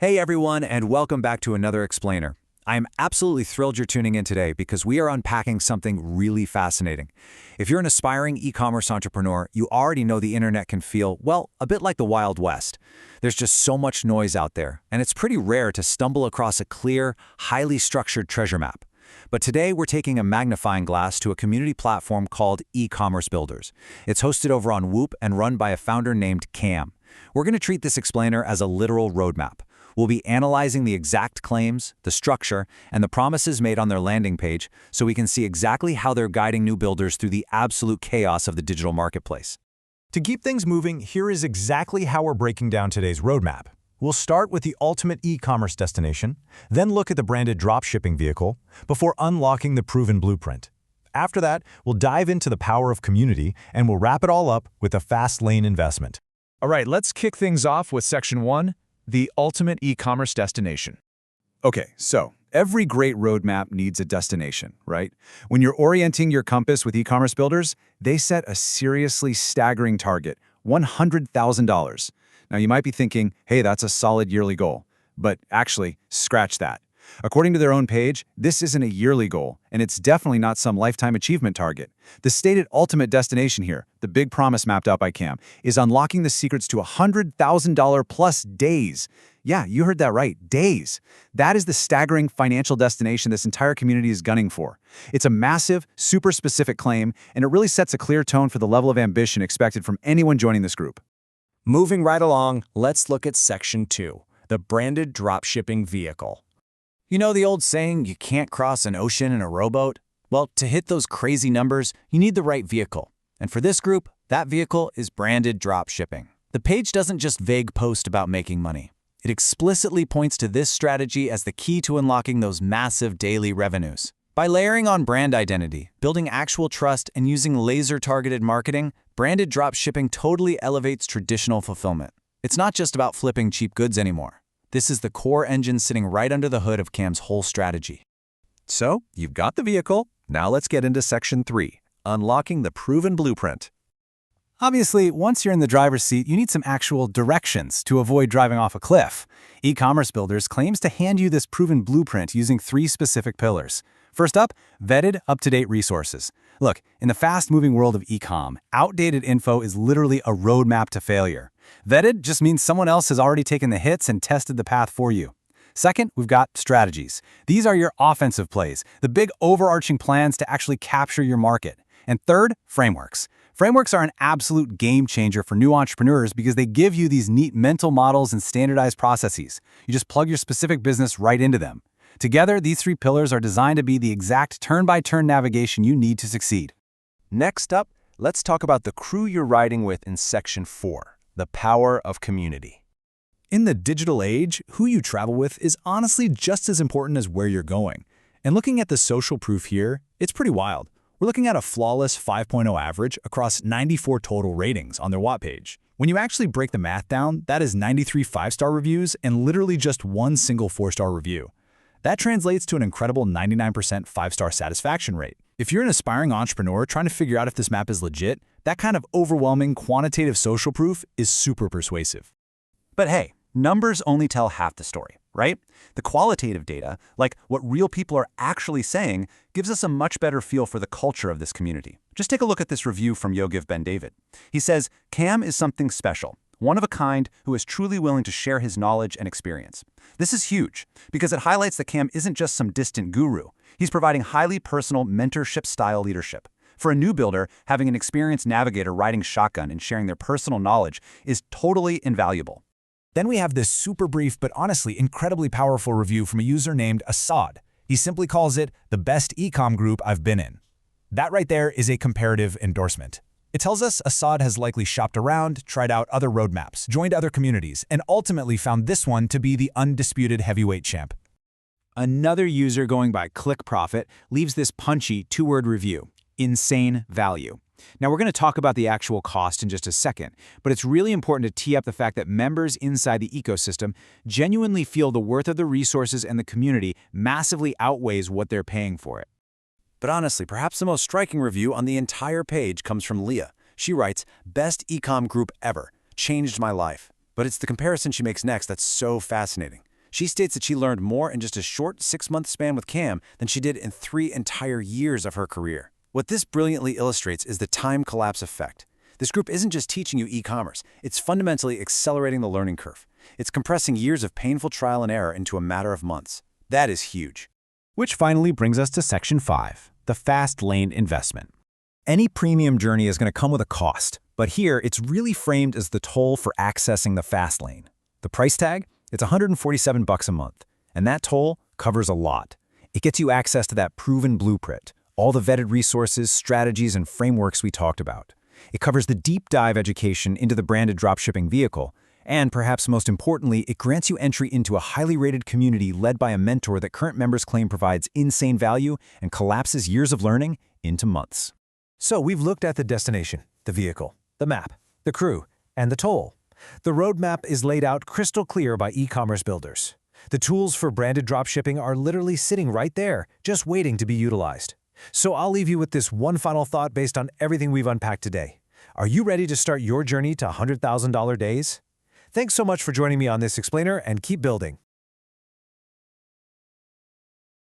Hey everyone, and welcome back to another Explainer. I am absolutely thrilled you're tuning in today because we are unpacking something really fascinating. If you're an aspiring e-commerce entrepreneur, you already know the internet can feel, well, a bit like the Wild West. There's just so much noise out there, and it's pretty rare to stumble across a clear, highly structured treasure map. But today we're taking a magnifying glass to a community platform called E-Commerce Builders. It's hosted over on Whoop and run by a founder named Cam. We're going to treat this explainer as a literal roadmap. We'll be analyzing the exact claims, the structure, and the promises made on their landing page so we can see exactly how they're guiding new builders through the absolute chaos of the digital marketplace. To keep things moving, here is exactly how we're breaking down today's roadmap. We'll start with the ultimate e-commerce destination, then look at the branded dropshipping vehicle, before unlocking the proven blueprint. After that, we'll dive into the power of community, and we'll wrap it all up with a fast lane investment. All right, let's kick things off with Section 1, the ultimate e-commerce destination. Okay, so every great roadmap needs a destination, right? When you're orienting your compass with e-commerce builders, they set a seriously staggering target, $100,000. Now you might be thinking, hey, that's a solid yearly goal. But actually, scratch that. According to their own page, this isn't a yearly goal, and it's definitely not some lifetime achievement target. The stated ultimate destination here, the big promise mapped out by Cam, is unlocking the secrets to $100,000 plus days. Yeah, you heard that right, days. That is the staggering financial destination this entire community is gunning for. It's a massive, super specific claim, and it really sets a clear tone for the level of ambition expected from anyone joining this group. Moving right along, let's look at Section 2, the branded dropshipping vehicle. You know the old saying, you can't cross an ocean in a rowboat? Well, to hit those crazy numbers, you need the right vehicle. And for this group, that vehicle is branded dropshipping. The page doesn't just vague post about making money. It explicitly points to this strategy as the key to unlocking those massive daily revenues. By layering on brand identity, building actual trust, and using laser-targeted marketing, branded dropshipping totally elevates traditional fulfillment. It's not just about flipping cheap goods anymore. This is the core engine sitting right under the hood of Cam's whole strategy. So, you've got the vehicle. Now let's get into Section 3, unlocking the proven blueprint. Obviously, once you're in the driver's seat, you need some actual directions to avoid driving off a cliff. E-commerce Builders claims to hand you this proven blueprint using 3 specific pillars. First up, vetted, up-to-date resources. Look, in the fast-moving world of e-com, outdated info is literally a roadmap to failure. Vetted just means someone else has already taken the hits and tested the path for you. Second, we've got strategies. These are your offensive plays, the big overarching plans to actually capture your market. And third, frameworks. Frameworks are an absolute game changer for new entrepreneurs because they give you these neat mental models and standardized processes. You just plug your specific business right into them. Together, these 3 pillars are designed to be the exact turn-by-turn navigation you need to succeed. Next up, let's talk about the crew you're riding with in Section 4, the power of community. In the digital age, who you travel with is honestly just as important as where you're going. And looking at the social proof here, it's pretty wild. We're looking at a flawless 5.0 average across 94 total ratings on their Watt page. When you actually break the math down, that is 93 5-star reviews and literally just 1 single 4-star review. That translates to an incredible 99% 5-star satisfaction rate. If you're an aspiring entrepreneur trying to figure out if this map is legit, that kind of overwhelming quantitative social proof is super persuasive. But hey, numbers only tell half the story, right? The qualitative data, like what real people are actually saying, gives us a much better feel for the culture of this community. Just take a look at this review from Yogiv Ben David. He says, Cam is something special, one of a kind who is truly willing to share his knowledge and experience. This is huge because it highlights that Cam isn't just some distant guru. He's providing highly personal mentorship-style leadership. For a new builder, having an experienced navigator riding shotgun and sharing their personal knowledge is totally invaluable. Then we have this super brief but honestly incredibly powerful review from a user named Assad. He simply calls it the best e-com group I've been in. That right there is a comparative endorsement. It tells us Assad has likely shopped around, tried out other roadmaps, joined other communities, and ultimately found this one to be the undisputed heavyweight champ. Another user going by Click Profit leaves this punchy 2-word review, insane value. Now we're going to talk about the actual cost in just a second, but it's really important to tee up the fact that members inside the ecosystem genuinely feel the worth of the resources and the community massively outweighs what they're paying for it. But honestly, perhaps the most striking review on the entire page comes from Leah. She writes, best e-com group ever, changed my life. But it's the comparison she makes next that's so fascinating. She states that she learned more in just a short 6-month span with Cam than she did in 3 entire years of her career. What this brilliantly illustrates is the time collapse effect. This group isn't just teaching you e-commerce, it's fundamentally accelerating the learning curve. It's compressing years of painful trial and error into a matter of months. That is huge. Which finally brings us to Section 5, the fast lane investment. Any premium journey is going to come with a cost, but here it's really framed as the toll for accessing the fast lane. The price tag? It's $147 a month, and that toll covers a lot. It gets you access to that proven blueprint, all the vetted resources, strategies, and frameworks we talked about. It covers the deep dive education into the branded dropshipping vehicle, and perhaps most importantly, it grants you entry into a highly rated community led by a mentor that current members claim provides insane value and collapses years of learning into months. So we've looked at the destination, the vehicle, the map, the crew, and the toll. The roadmap is laid out crystal clear by e-commerce builders. The tools for branded dropshipping are literally sitting right there, just waiting to be utilized. So I'll leave you with this one final thought based on everything we've unpacked today. Are you ready to start your journey to $100,000 days? Thanks so much for joining me on this explainer, and keep building.